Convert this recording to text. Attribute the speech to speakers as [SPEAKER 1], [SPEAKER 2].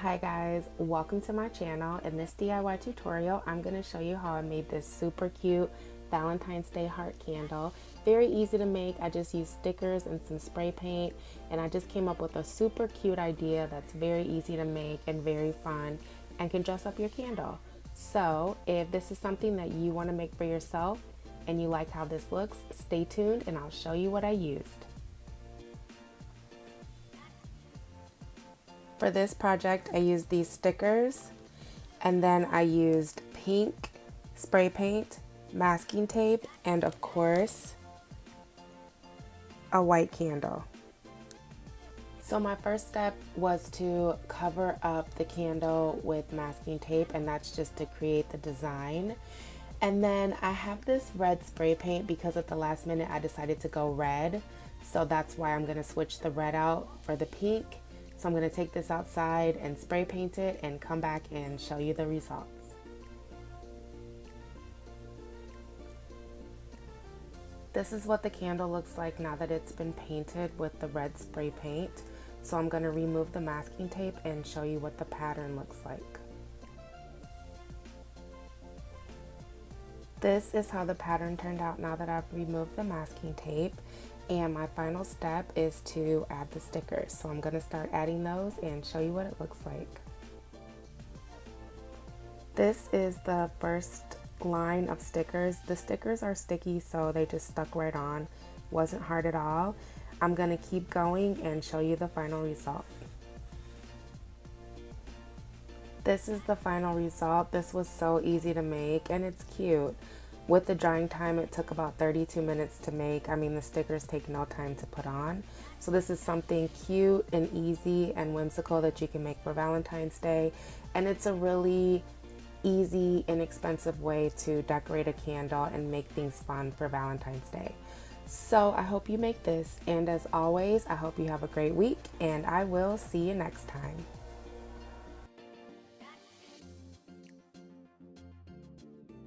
[SPEAKER 1] Hi guys, welcome to my channel. In this DIY tutorial, I'm going to show you how I made this super cute Valentine's Day heart candle. Very easy to make. I just used stickers and some spray paint, and I just came up with a super cute idea that's very easy to make and very fun and can dress up your candle. So if this is something that you want to make for yourself and you like how this looks, stay tuned and I'll show you what I used. For this project, I used these stickers, and then I used pink spray paint, masking tape, and of course, a white candle. So my first step was to cover up the candle with masking tape, and that's just to create the design. And then I have this red spray paint because at the last minute I decided to go red. So that's why I'm gonna switch the red out for the pink. So I'm going to take this outside and spray paint it and come back and show you the results. This is what the candle looks like now that it's been painted with the red spray paint. So I'm going to remove the masking tape and show you what the pattern looks like. This is how the pattern turned out now that I've removed the masking tape. And my final step is to add the stickers. So I'm going to start adding those and show you what it looks like. This is the first line of stickers. The stickers are sticky, so they just stuck right on. Wasn't hard at all. I'm going to keep going and show you the final result. This is the final result. This was so easy to make and it's cute. With the drying time, it took about 32 minutes to make. I mean, the stickers take no time to put on. So this is something cute and easy and whimsical that you can make for Valentine's Day. And it's a really easy, inexpensive way to decorate a candle and make things fun for Valentine's Day. So I hope you make this. And as always, I hope you have a great week and I will see you next time.